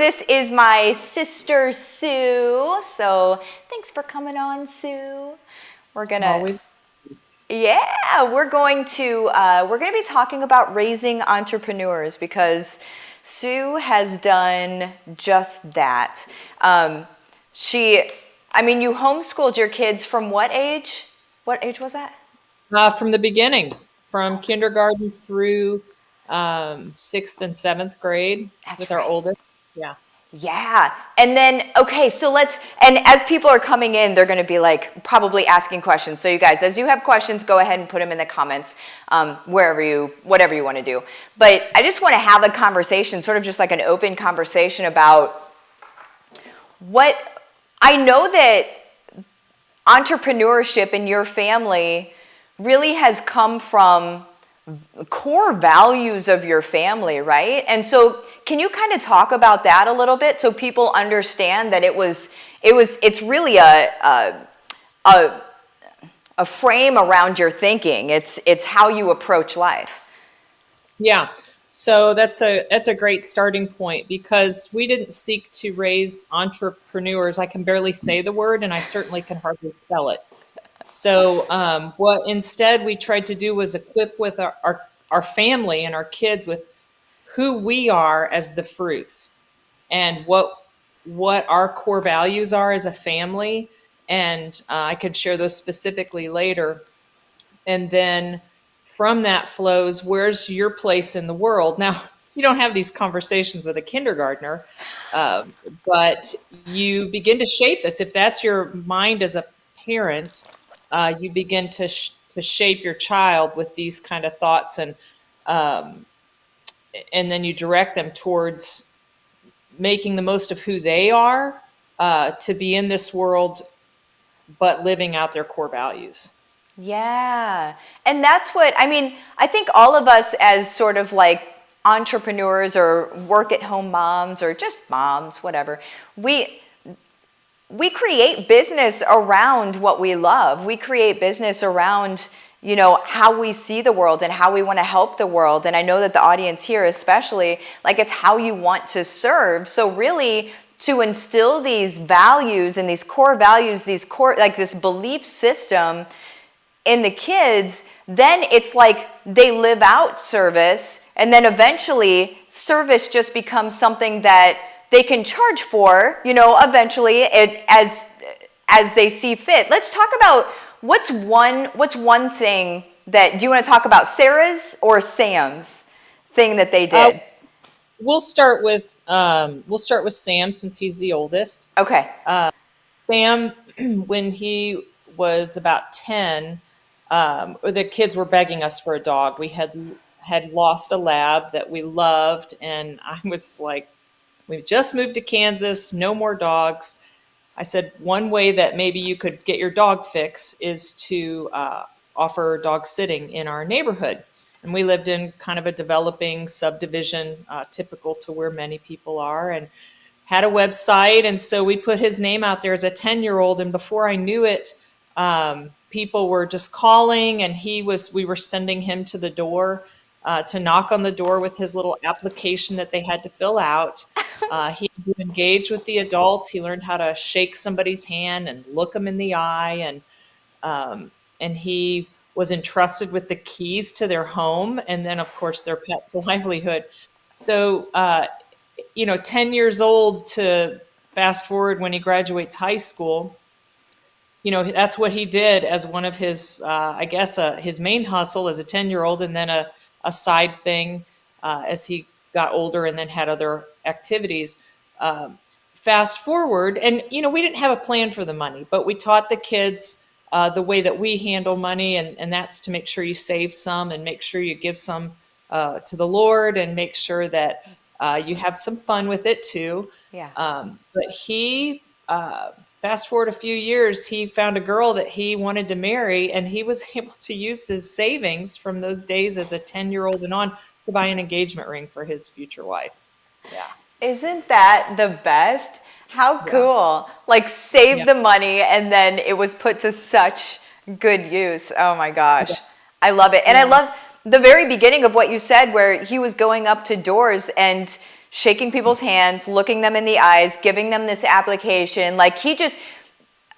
This is my sister Sue. So thanks for coming on, Sue. We're gonna Always. we're going to be talking about raising entrepreneurs because Sue has done just that. You homeschooled your kids from what age? What age was that? From the beginning, from kindergarten through sixth and seventh grade That's with our right. oldest. Yeah. Yeah. And then, okay, and as people are coming in, they're going to be like probably asking questions. So you guys, as you have questions, go ahead and put them in the comments, whatever you want to do. But I just want to have a conversation, sort of just like an open conversation about what I know that entrepreneurship in your family really has come from core values of your family, right? And so can you kind of talk about that a little bit so people understand that it's really a frame around your thinking. It's how you approach life. Yeah. So that's a great starting point because we didn't seek to raise entrepreneurs. I can barely say the word, and I certainly can hardly spell it. So what instead we tried to do was equip with our family and our kids with who we are as the fruits and what our core values are as a family. And I could share those specifically later. And then from that flows, where's your place in the world? Now, you don't have these conversations with a kindergartner, uh, but you begin to shape this. If that's your mind as a parent, you begin to shape your child with these kind of thoughts, um, and then you direct them towards making the most of who they are to be in this world, but living out their core values. Yeah. And that's what, I think all of us as sort of like entrepreneurs or work at home moms or just moms, whatever, we create business around what we love. We create business around, how we see the world and how we want to help the world. And I know that the audience here, especially, like it's how you want to serve. So really, to instill these values and these core values, like this belief system in the kids, then it's like they live out service, and then eventually service just becomes something that they can charge for, eventually as they see fit. Let's talk about what's one thing that, do you want to talk about Sarah's or Sam's thing that they Uh, did? we'll start with Sam since he's the oldest. Okay. Sam, when he was about 10, the kids were begging us for a dog. We had lost a lab that we loved, and I was like, we just moved to Kansas, no more dogs. I said, one way that maybe you could get your dog fix is to offer dog sitting in our neighborhood. And we lived in kind of a developing subdivision, typical to where many people are, and had a website. And so we put his name out there as a 10-year-old. And before I knew it, people were just calling, and we were sending him to the door to knock on the door with his little application that they had to fill out. He had to engage with the adults. He learned how to shake somebody's hand and look them in the eye, and he was entrusted with the keys to their home, and then of course their pet's livelihood. So 10 years old to fast forward when he graduates high school, that's what he did as one of his, I guess, his main hustle as a 10-year-old, and then a side thing as he got older and then had other activities. Fast forward, and we didn't have a plan for the money, but we taught the kids the way that we handle money, and that's to make sure you save some and make sure you give some to the Lord, and make sure that you have some fun with it too. Yeah. But he, fast forward a few years, he found a girl that he wanted to marry, and he was able to use his savings from those days as a 10-year-old and on to buy an engagement ring for his future wife. Yeah. Isn't that the best? How Yeah. cool. Like save Yeah. the money and then it was put to such good use. Oh my gosh. I love it. And I Yeah. love the very beginning of what you said where he was going up to doors and shaking people's hands, looking them in the eyes, giving them this application. Like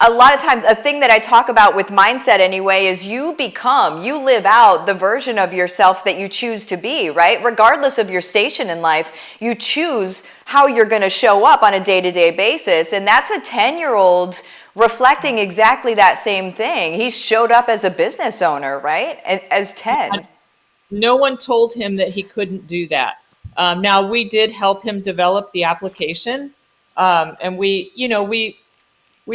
a lot of times, a thing that I talk about with mindset anyway is you live out the version of yourself that you choose to be, right? Regardless of your station in life, you choose how you're going to show up on a day-to-day basis. And that's a 10-year-old reflecting exactly that same thing. He showed up as a business owner, right? As 10. No one told him that he couldn't do that. Now, we did help him develop the application. And we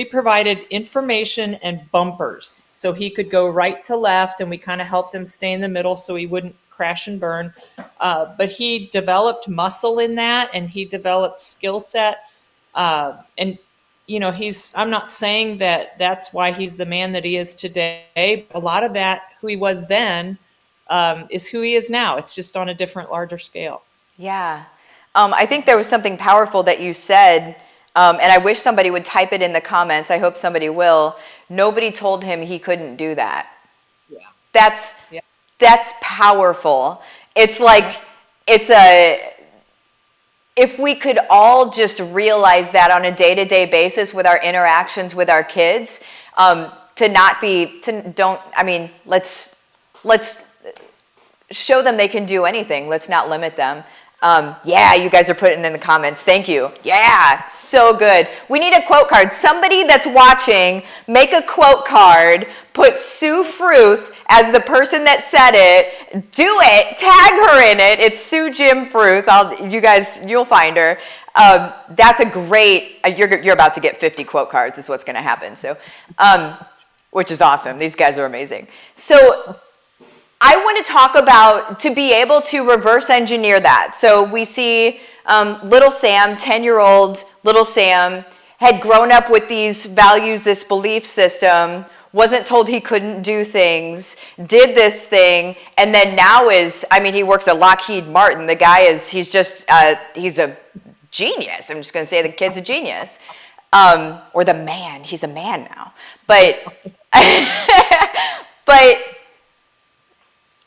provided information and bumpers so he could go right to left, and we kind of helped him stay in the middle so he wouldn't crash and burn. But he developed muscle in that, and he developed skill set. And I'm not saying that that's why he's the man that he is today. A lot of that, who he was then, is who he is now. It's just on a different, larger scale. Yeah. I think there was something powerful that you said, and I wish somebody would type it in the comments. I hope somebody will. Nobody told him he couldn't do that. Yeah. That's powerful. It's like, if we could all just realize that on a day-to-day basis with our interactions with our kids, let's show them they can do anything. Let's not limit them. Yeah, you guys are putting in the comments. Thank you. Yeah, so good. We need a quote card. Somebody that's watching, make a quote card, put Sue Fruth as the person that said it, do it, tag her in it. It's Sue Jim Fruth. You'll find her. That's a great, you're about to get 50 quote cards is what's going to happen. So, which is awesome. These guys are amazing. So I want to talk about to be able to reverse engineer that. So we see little Sam, 10-year-old little Sam, had grown up with these values, this belief system, wasn't told he couldn't do things, did this thing, and then now he works at Lockheed Martin. The guy he's a genius. I'm just going to say the kid's a genius. Or the man. He's a man now. But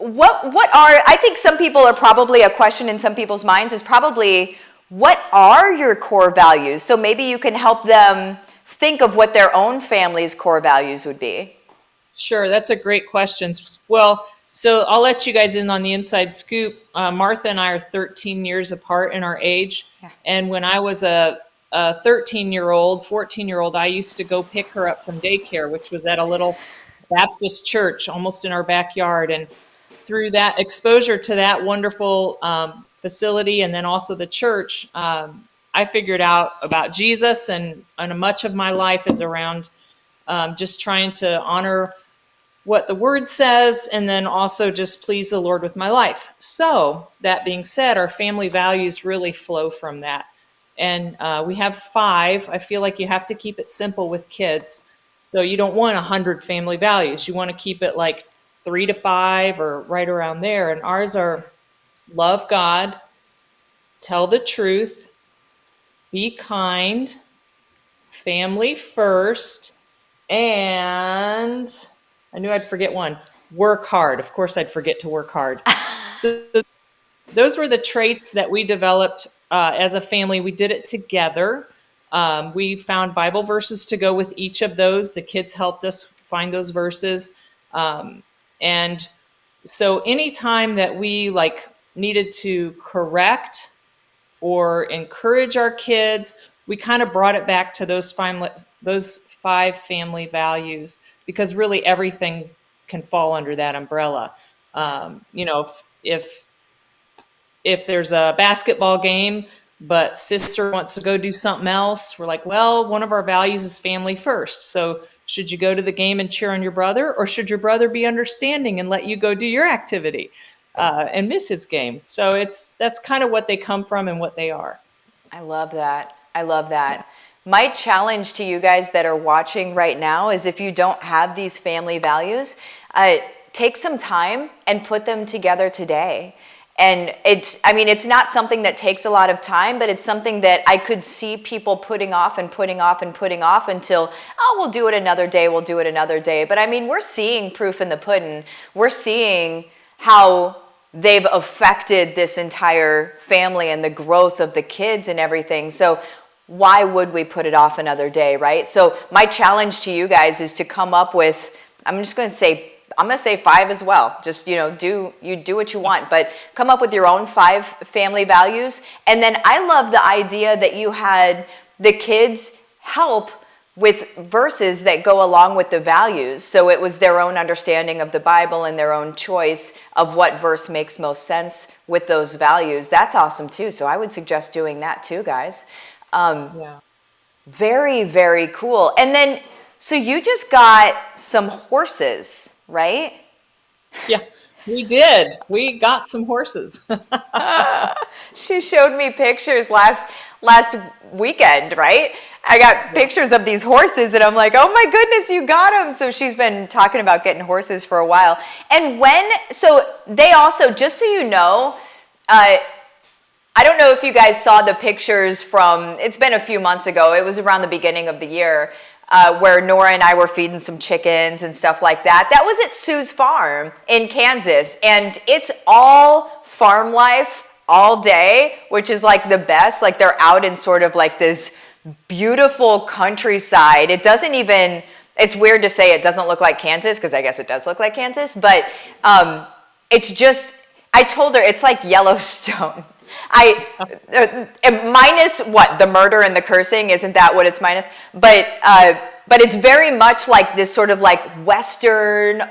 I think some people are probably, a question in some people's minds is probably, what are your core values? So maybe you can help them think of what their own family's core values would be. Sure, that's a great question. Well, so I'll let you guys in on the inside scoop. Martha and I are 13 years apart in our age. Yeah. And when I was a 13-year-old, 14-year-old, I used to go pick her up from daycare, which was at a little Baptist church almost in our backyard. And through that exposure to that wonderful facility and then also the church, I figured out about Jesus, and much of my life is around just trying to honor what the word says and then also just please the Lord with my life. So that being said, our family values really flow from that. And we have 5. I feel like you have to keep it simple with kids. So you don't want 100 family values. You want to keep it like 3 to 5 or right around there. And ours are love God, tell the truth, be kind, family first, and I knew I'd forget one, work hard. Of course, I'd forget to work hard. So those were the traits that we developed as a family. We did it together. We found Bible verses to go with each of those. The kids helped us find those verses. And so anytime that we needed to correct or encourage our kids, we kind of brought it back to those 5 family values, because really everything can fall under that umbrella. If there's a basketball game, but sister wants to go do something else, we're like, well, one of our values is family first. So should you go to the game and cheer on your brother, or should your brother be understanding and let you go do your activity and miss his game? So that's kind of what they come from and what they are. I love that. I love that. My challenge to you guys that are watching right now is, if you don't have these family values, take some time and put them together today. And it's not something that takes a lot of time, but it's something that I could see people putting off and putting off and putting off until, we'll do it another day, we'll do it another day. But we're seeing proof in the pudding. We're seeing how they've affected this entire family and the growth of the kids and everything. So why would we put it off another day, right? So my challenge to you guys is to come up with, I'm going to say 5 as well. Just, do what you want, but come up with your own 5 family values. And then I love the idea that you had the kids help with verses that go along with the values. So it was their own understanding of the Bible and their own choice of what verse makes most sense with those values. That's awesome too. So I would suggest doing that too, guys. Yeah. Very, very cool. And then, so you just got some horses, right? Yeah, we did. We got some horses. She showed me pictures last weekend, right? I got pictures of these horses and I'm like, oh my goodness, you got them. So she's been talking about getting horses for a while. And so they also, just so you know, I don't know if you guys saw the pictures it's been a few months ago. It was around the beginning of the year where Nora and I were feeding some chickens and stuff like that. That was at Sue's farm in Kansas. And it's all farm life all day, which is like the best. Like they're out in sort of like this beautiful countryside. It's weird to say it doesn't look like Kansas, because I guess it does look like Kansas, but it's just, I told her it's like Yellowstone. Minus what, the murder and the cursing, isn't that what it's minus? But it's very much like this sort of like Western,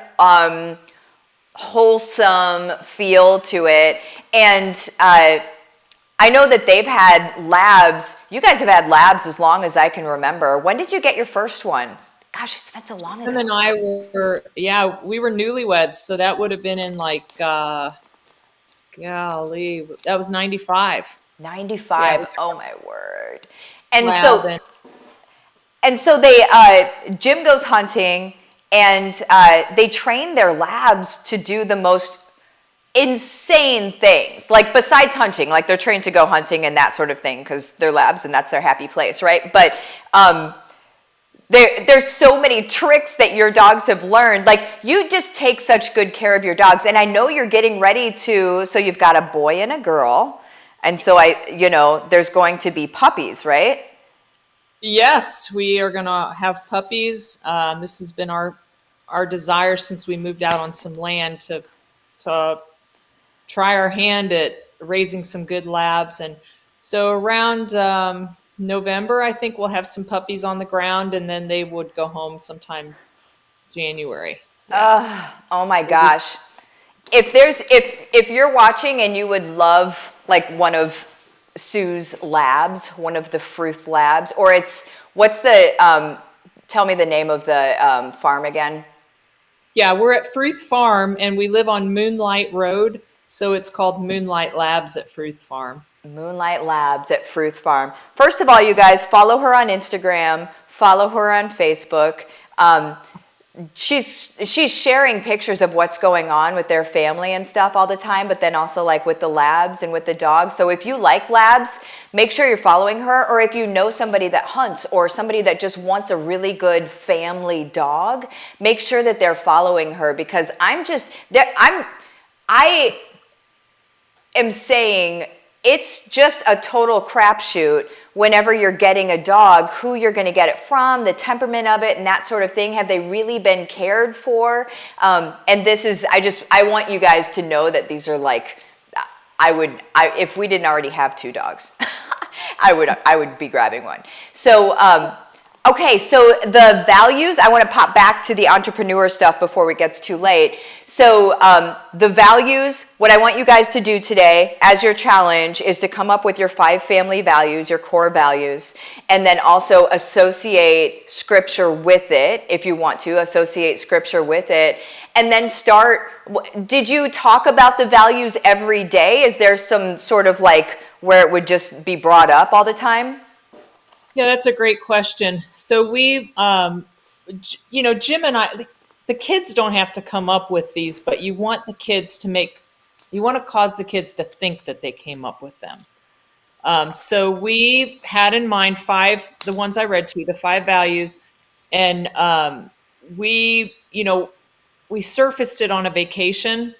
wholesome feel to it. And I know that they've had labs. You guys have had labs as long as I can remember. When did you get your first one? Gosh, it's been so long ago. Him and I we were newlyweds, so that would have been in like, golly, that was 95. 95. Yeah. Oh my word. And Lab so Jim goes hunting, and they train their labs to do the most insane things, like besides hunting, like they're trained to go hunting and that sort of thing because they're labs and that's their happy place, right? But there's so many tricks that your dogs have learned. Like you just take such good care of your dogs, and I know you're getting ready so you've got a boy and a girl, and so there's going to be puppies, right? Yes, we are going to have puppies. This has been our desire since we moved out on some land to try our hand at raising some good labs. And so around November, I think we'll have some puppies on the ground, and then they would go home sometime January. Oh my gosh. If you're watching and you would love like one of Sue's labs, one of the Fruth labs, or tell me the name of the farm again. Yeah, we're at Fruth Farm, and we live on Moonlight Road, so it's called Moonlight Labs at Fruth Farm. Moonlight Labs at Fruth Farm. First of all, you guys, follow her on Instagram, follow her on Facebook. She's sharing pictures of what's going on with their family and stuff all the time, but then also like with the labs and with the dogs. So if you like labs, make sure you're following her, or if you know somebody that hunts or somebody that just wants a really good family dog, make sure that they're following her, because I am saying it's just a total crapshoot whenever you're getting a dog, who you're going to get it from, the temperament of it, and that sort of thing. Have they really been cared for? And this is, I want you guys to know that these are like, if we didn't already have 2 dogs, I would be grabbing one. So, okay, so the values, I want to pop back to the entrepreneur stuff before it gets too late. So the values, what I want you guys to do today as your challenge is to come up with your 5 family values, your core values, and then also associate scripture with it, if you want to, associate scripture with it. And then did you talk about the values every day? Is there some sort of like where it would just be brought up all the time? Yeah, that's a great question. So we, Jim and I, the kids don't have to come up with these, but you want to cause the kids to think that they came up with them. So we had in mind 5, the ones I read to you, the 5 values, and we surfaced it on a vacation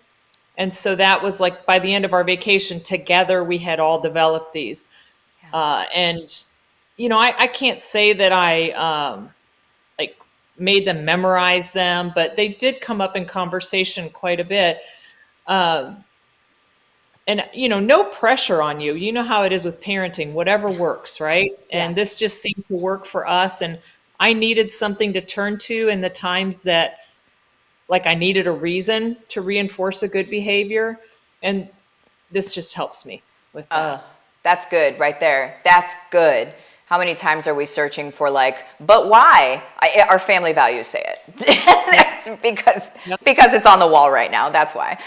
And so that was like by the end of our vacation together, we had all developed these. And, I can't say that I like made them memorize them, but they did come up in conversation quite a bit. And no pressure on you. You know how it is with parenting, whatever works, right? Yeah. And this just seemed to work for us. And I needed something to turn to in the times that, like, I needed a reason to reinforce a good behavior. And this just helps me with that. That's good right there. That's good. How many times are we searching for like, but why? Our family values say it. That's because it's on the wall right now. That's why.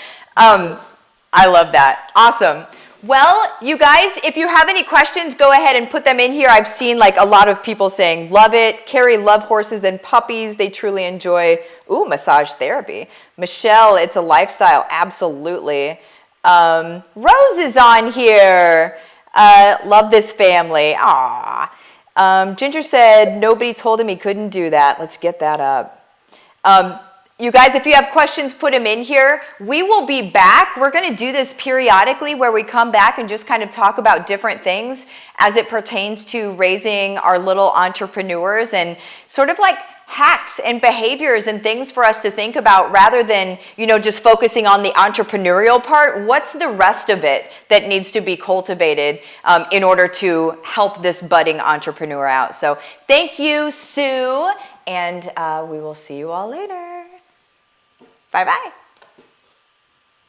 I love that. Awesome. Well, you guys, if you have any questions, go ahead and put them in here. I've seen like a lot of people saying, love it. Carrie, love horses and puppies. They truly enjoy, massage therapy. Michelle, it's a lifestyle. Absolutely. Rose is on here. Love this family. Aw. Ginger said, nobody told him he couldn't do that. Let's get that up. You guys, if you have questions, put them in here. We will be back. We're going to do this periodically where we come back and just kind of talk about different things as it pertains to raising our little entrepreneurs and sort of like hacks and behaviors and things for us to think about rather than, just focusing on the entrepreneurial part. What's the rest of it that needs to be cultivated in order to help this budding entrepreneur out? So thank you, Sue, and we will see you all later. Bye-bye.